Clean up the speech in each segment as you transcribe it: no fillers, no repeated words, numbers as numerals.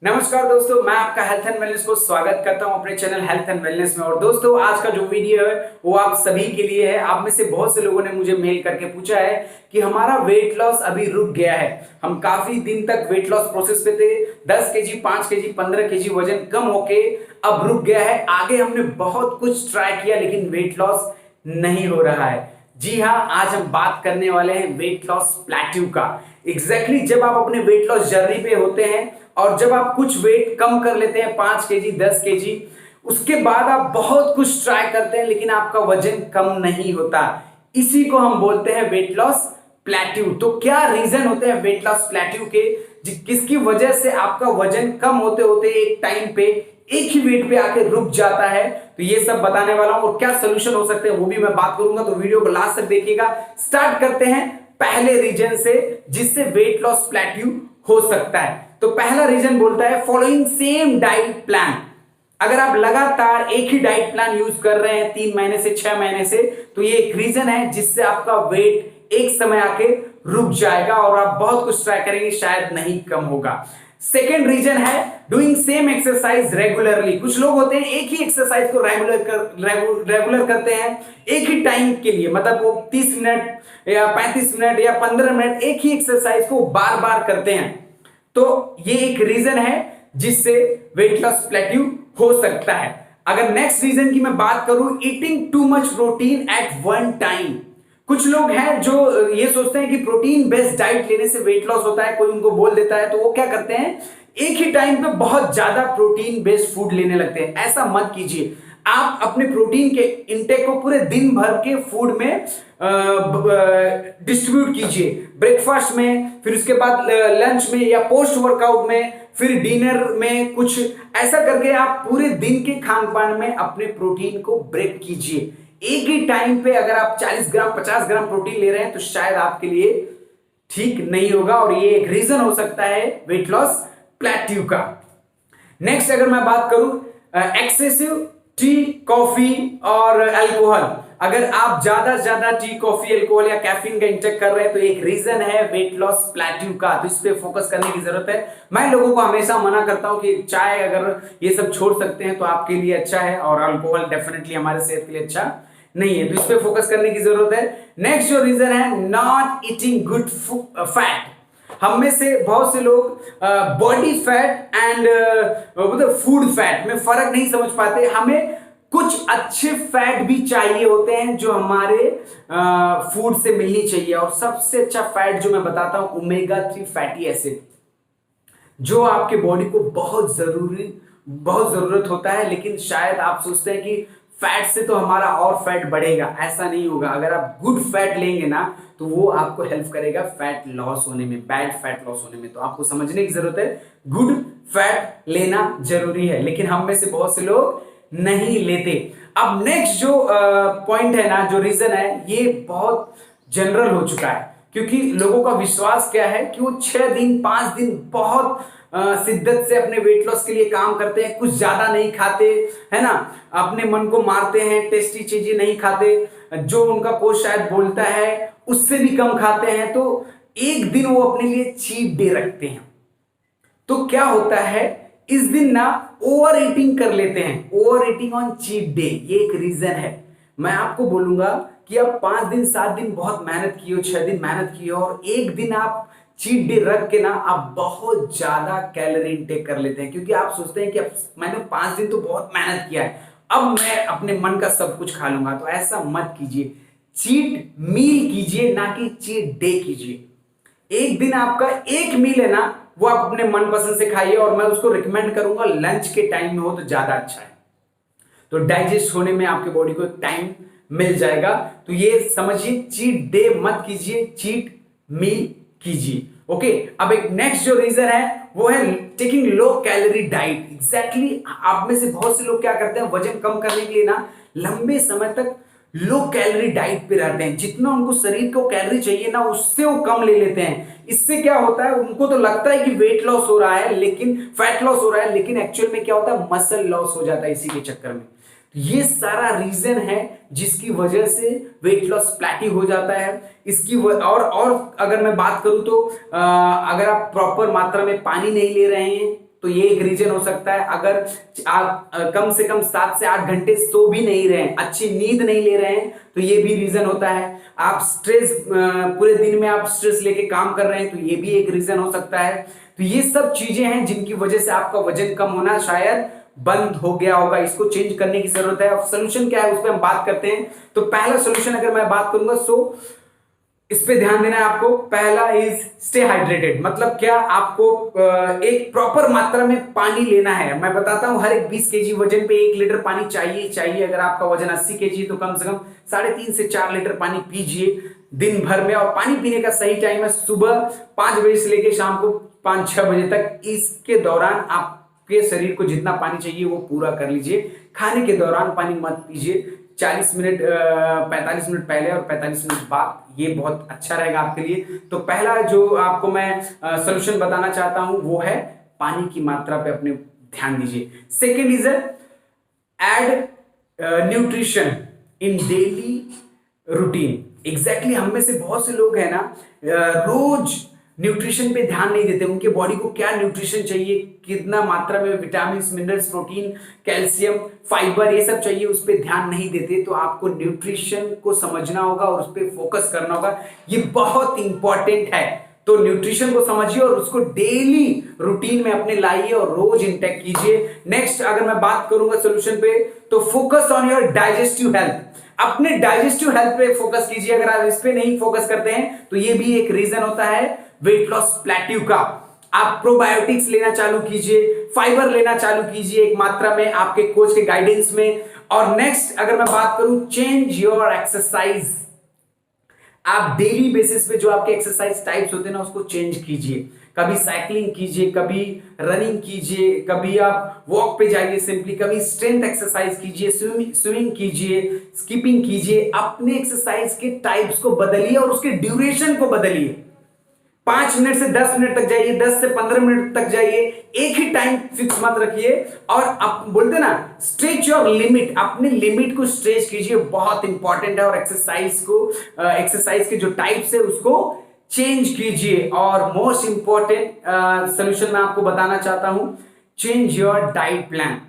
नमस्कार दोस्तों, मैं आपका हेल्थ एंड वेलनेस को स्वागत करता हूं अपने चैनल हेल्थ एंड वेलनेस में। और दोस्तों, आज का जो वीडियो है वो आप सभी के लिए है। आप में से बहुत से लोगों ने मुझे मेल करके पूछा है कि हमारा वेट लॉस अभी रुक गया है। हम काफी दिन तक वेट लॉस प्रोसेस पे थे। 10 केजी, 5 केजी, 15 केजी वजन कम होके अब रुक गया है। आगे हमने बहुत कुछ ट्राई किया लेकिन वेट लॉस नहीं हो रहा है। जी हाँ, आज हम बात करने वाले हैं वेट लॉस प्लेट्यू का। एग्जैक्टली जब आप अपने वेट लॉस जर्नी पे होते हैं और जब आप कुछ वेट कम कर लेते हैं 5 केजी, 10 केजी, उसके बाद आप बहुत कुछ ट्राई करते हैं लेकिन आपका वजन कम नहीं होता। इसी को हम बोलते हैं वेट लॉस प्लेट्यू। तो क्या रीजन होते हैं वेट लॉस प्लेट्यू के, किसकी वजह से आपका वजन कम होते होते एक टाइम पे एक ही वेट पे आके रुक जाता है, तो ये सब बताने वाला हूं। और क्या सोल्यूशन हो सकते हैं वो भी मैं बात करूंगा, तो वीडियो को लास्ट तक देखिएगा। स्टार्ट करते हैं पहले रीजन से जिससे वेट लॉस प्लेट्यू हो सकता है। तो पहला रीजन बोलता है फॉलोइंग सेम डाइट प्लान। अगर आप लगातार एक ही डाइट प्लान यूज कर रहे हैं 3 महीने से 6 महीने से, तो ये एक रीजन है जिससे आपका वेट एक समय आके रुक जाएगा और आप बहुत कुछ ट्राई करेंगे, शायद नहीं कम होगा। सेकेंड रीजन है डूइंग सेम एक्सरसाइज रेगुलरली। कुछ लोग होते हैं एक ही एक्सरसाइज को रेगुलर करते हैं एक ही टाइम के लिए, मतलब वो 30 मिनट या 35 मिनट या 15 मिनट एक ही एक्सरसाइज को बार बार करते हैं। तो ये एक रीजन है जिससे वेट लॉस प्लेट्यू हो सकता है। अगर नेक्स्ट रीजन की मैं बात करूं, eating too much protein at one time. कुछ लोग हैं जो ये सोचते हैं कि प्रोटीन बेस्ड डाइट लेने से वेट लॉस होता है, कोई उनको बोल देता है तो वो क्या करते हैं, एक ही टाइम पे बहुत ज्यादा प्रोटीन बेस्ड फूड लेने लगते हैं। ऐसा मत कीजिए। आप अपने प्रोटीन के इंटेक को पूरे दिन भर के फूड में डिस्ट्रीब्यूट कीजिए। ब्रेकफास्ट में, फिर उसके बाद लंच में या पोस्ट वर्कआउट में, फिर डिनर में, कुछ ऐसा करके आप पूरे दिन के खान पान में अपने प्रोटीन को ब्रेक कीजिए। एक ही टाइम पे अगर आप 40 ग्राम 50 ग्राम प्रोटीन ले रहे हैं तो शायद आपके लिए ठीक नहीं होगा और ये एक रीजन हो सकता है वेट लॉस प्लेट्यू का। नेक्स्ट अगर मैं बात करूं एक्सेसिव टी, कॉफी और अल्कोहल। अगर आप ज्यादा से ज्यादा टी, कॉफी, अल्कोहल या कैफीन का इंटेक कर रहे हैं तो एक रीजन है वेट लॉस प्लेट्यू का। तो इस पे फोकस करने की जरूरत है। मैं लोगों को हमेशा मना करता हूं कि चाय अगर ये सब छोड़ सकते हैं तो आपके लिए अच्छा है, और अल्कोहल डेफिनेटली हमारे सेहत के लिए अच्छा नहीं है, तो इस पे फोकस करने की जरूरत है। नेक्स्ट जो रीजन है नॉट ईटिंग गुड फैट। हम में से बहुत से लोग बॉडी फैट एंड मतलब फूड फैट में फर्क नहीं समझ पाते। हमें कुछ अच्छे फैट भी चाहिए होते हैं जो हमारे फूड से मिलनी चाहिए, और सबसे अच्छा फैट जो मैं बताता हूं ओमेगा 3 फैटी एसिड, जो आपके बॉडी को बहुत जरूरत होता है। लेकिन शायद आप सोचते हैं कि फैट से तो हमारा और फैट बढ़ेगा, ऐसा नहीं होगा। अगर आप गुड फैट लेंगे ना तो वो आपको हेल्प करेगा फैट लॉस होने में, बैड फैट लॉस होने में। तो आपको समझने की जरूरत है गुड फैट लेना जरूरी है, लेकिन हम में से बहुत से लोग नहीं लेते। अब नेक्स्ट जो पॉइंट है ना, जो रीजन है, ये बहुत जनरल हो चुका है क्योंकि लोगों का विश्वास क्या है कि वो 6 दिन 5 दिन बहुत शिद्दत से अपने वेट लॉस के लिए काम करते हैं, कुछ ज्यादा नहीं खाते, है ना, अपने मन को मारते हैं, टेस्टी चीजें नहीं खाते, जो उनका कोच शायद बोलता है उससे भी कम खाते हैं, तो एक दिन वो अपने लिए चीट डे रखते हैं। तो क्या होता है, इस दिन ना ओवर ईटिंग कर लेते हैं, over eating on cheat day, ये एक रीजन है। मैं आपको बोलूंगा कि आप 5 दिन 7 दिन बहुत मेहनत की हो, 6 दिन मेहनत की हो, और एक दिन आप चीट डे रख के ना आप बहुत ज्यादा कैलोरी इनटेक कर लेते हैं, क्योंकि आप सोचते हैं कि अब मैंने 5 दिन तो बहुत मेहनत किया है, अब मैं अपने मन का सब कुछ खा लूंगा। तो ऐसा मत कीजिए। चीट मील कीजिए, ना कि चीट डे कीजिए। एक दिन आपका एक मील है ना, वो आप अपने मनपसंद से खाइए, और मैं उसको रिकमेंड करूंगा लंच के टाइम में हो तो ज्यादा अच्छा है, तो डाइजेस्ट होने में आपके बॉडी को टाइम मिल जाएगा। तो ये समझिए, चीट डे मत कीजिए, चीट मील कीजिए। ओके, अब एक नेक्स्ट जो रीजन है वो है taking low calorie diet. Exactly आप में से बहुत से लोग क्या करते हैं, वजन कम करने के लिए ना लंबे समय तक लो कैलोरी डाइट पे रहते हैं। जितना उनको शरीर को कैलोरी चाहिए ना उससे वो कम ले लेते हैं। इससे क्या होता है, उनको तो लगता है कि वेट लॉस हो रहा है, लेकिन फैट लॉस हो रहा है, लेकिन एक्चुअल में क्या होता है, मसल लॉस हो जाता है इसी के चक्कर में। ये सारा रीजन है जिसकी वजह से वेट लॉस प्लेट्यू हो जाता है। और अगर मैं बात करूं तो अगर आप प्रॉपर मात्रा में पानी नहीं ले रहे हैं, तो ये एक रीजन हो सकता है। अगर आप कम से कम 7 से 8 घंटे सो भी नहीं रहे हैं, अच्छी नींद नहीं ले रहे हैं, तो ये भी रीजन होता है। आप स्ट्रेस, पूरे दिन में आप स्ट्रेस लेके काम कर रहे हैं, तो ये भी एक रीजन हो सकता है। तो ये सब चीजें हैं जिनकी वजह से आपका वजन कम होना शायद बंद हो गया होगा। इसको चेंज करने की जरूरत है। अब सोल्यूशन क्या है उस पर हम बात करते हैं। तो पहला सोल्यूशन अगर मैं बात करूंगा, सो इस पे ध्यान देना है आपको। पहला इज स्टे हाइड्रेटेड। मतलब क्या, आपको एक प्रॉपर मात्रा में पानी लेना है। मैं बताता हूं, हर एक 20 केजी वजन पे 1 लीटर पानी चाहिए। अगर आपका वजन 80 केजी तो कम से कम 3.5 से 4 लीटर पानी पीजिए दिन भर में। और पानी पीने का सही टाइम है सुबह 5 बजे से लेकर शाम को 5-6 बजे तक। इसके दौरान आपके शरीर को जितना पानी चाहिए वो पूरा कर लीजिए। खाने के दौरान पानी मत पीजिए। 45 मिनट पहले और 45 मिनट बाद, ये बहुत अच्छा रहेगा आपके लिए। तो पहला जो आपको मैं सॉल्यूशन बताना चाहता हूं वो है पानी की मात्रा पे अपने ध्यान दीजिए। Second is add nutrition in daily routine. Exactly हम में से बहुत से लोग हैं ना, रोज न्यूट्रिशन पे ध्यान नहीं देते। उनके बॉडी को क्या न्यूट्रिशन चाहिए, कितना मात्रा में vitamin, minerals, protein, calcium, fibre, ये सब चाहिए, उस पर ध्यान नहीं देते। तो आपको न्यूट्रिशन को समझना होगा और उस पर फोकस करना होगा। ये बहुत इंपॉर्टेंट है। तो न्यूट्रिशन को समझिए और उसको डेली रूटीन में अपने लाइए और रोज इंटेक कीजिए। नेक्स्ट अगर मैं बात करूंगा सोल्यूशन पे, तो focus on your digestive health. अपने डाइजेस्टिव हेल्थ पे फोकस कीजिए। अगर आप इस पे नहीं फोकस करते हैं तो ये भी एक रीजन होता है वेट लॉस प्लेट्यू का। आप प्रोबायोटिक्स लेना चालू कीजिए, फाइबर लेना चालू कीजिए एक मात्रा में, आपके कोच के गाइडेंस में। और नेक्स्ट अगर मैं बात करूं, चेंज योर एक्सरसाइज। आप डेली बेसिस पे जो आपके एक्सरसाइज टाइप्स होते हैं ना, उसको चेंज कीजिए। कभी साइकिलिंग कीजिए, कभी रनिंग कीजिए, कभी आप वॉक पे जाइए सिंपली, कभी स्ट्रेंथ एक्सरसाइज कीजिए, स्विमिंग कीजिए, स्किपिंग कीजिए। अपने एक्सरसाइज के टाइप्स को बदलिए और उसके ड्यूरेशन को बदलिए। 5 मिनट से 10 मिनट तक जाइए, 10 से 15 मिनट तक जाइए। एक ही टाइम फिक्स मत रखिए। और आप बोलते ना, स्ट्रेच योर लिमिट। अपने लिमिट को स्ट्रेच कीजिए, बहुत इंपॉर्टेंट है। और एक्सरसाइज के जो टाइप्स है उसको चेंज कीजिए। और मोस्ट इंपॉर्टेंट सोल्यूशन मैं आपको बताना चाहता हूं, चेंज योर डाइट प्लान।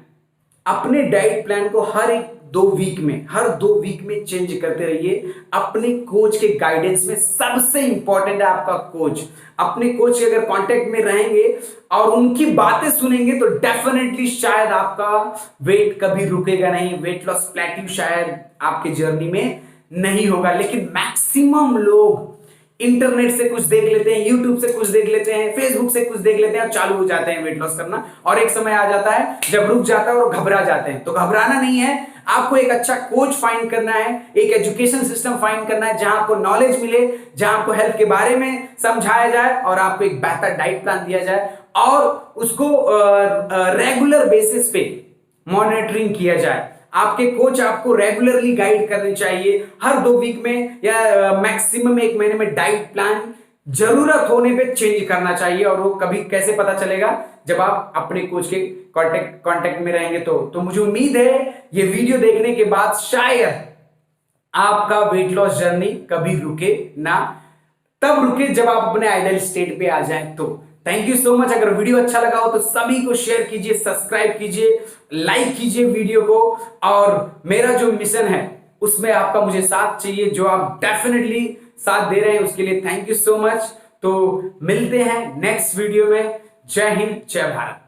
अपने डाइट प्लान को हर 2 वीक में चेंज करते रहिए। अपने कोच के गाइडेंस में सबसे इंपॉर्टेंट है आपका कोच। अपने कोच के अगर कांटेक्ट में रहेंगे और उनकी बातें सुनेंगे तो डेफिनेटली शायद आपका वेट कभी रुकेगा नहीं, वेट लॉस प्लेट्यू शायद आपके जर्नी में नहीं होगा। लेकिन मैक्सिमम लोग इंटरनेट से कुछ देख लेते हैं, यूट्यूब से कुछ देख लेते हैं, फेसबुक से कुछ देख लेते हैं और चालू हो जाते हैं वेट लॉस करना। और एक समय आ जाता है जब रुक जाता है और घबरा जाते हैं। तो घबराना नहीं है, आपको एक अच्छा कोच फाइंड करना है, एक एजुकेशन सिस्टम फाइंड करना है जहां आपको नॉलेज मिले, जहां आपको हेल्थ के बारे में समझाया जाए और आपको एक बेहतर डाइट प्लान दिया जाए और उसको रेगुलर बेसिस पे मॉनिटरिंग किया जाए। आपके कोच आपको रेगुलरली गाइड करनी चाहिए। हर 2 वीक में या मैक्सिमम 1 महीने में डाइट प्लान जरूरत होने पे चेंज करना चाहिए। और वो कभी कैसे पता चलेगा, जब आप अपने कोच के कांटेक्ट में रहेंगे। तो मुझे उम्मीद है ये वीडियो देखने के बाद शायद आपका वेट लॉस जर्नी कभी रुके ना, तब रुके जब आप अपने आइडियल स्टेट पे आ जाएं। तो थैंक यू सो मच। अगर वीडियो अच्छा लगा हो तो सभी को शेयर कीजिए, सब्सक्राइब कीजिए, लाइक कीजिए वीडियो को। और मेरा जो मिशन है उसमें आपका मुझे साथ चाहिए, जो आप डेफिनेटली साथ दे रहे हैं, उसके लिए थैंक यू सो मच। तो मिलते हैं नेक्स्ट वीडियो में। जय हिंद, जय भारत।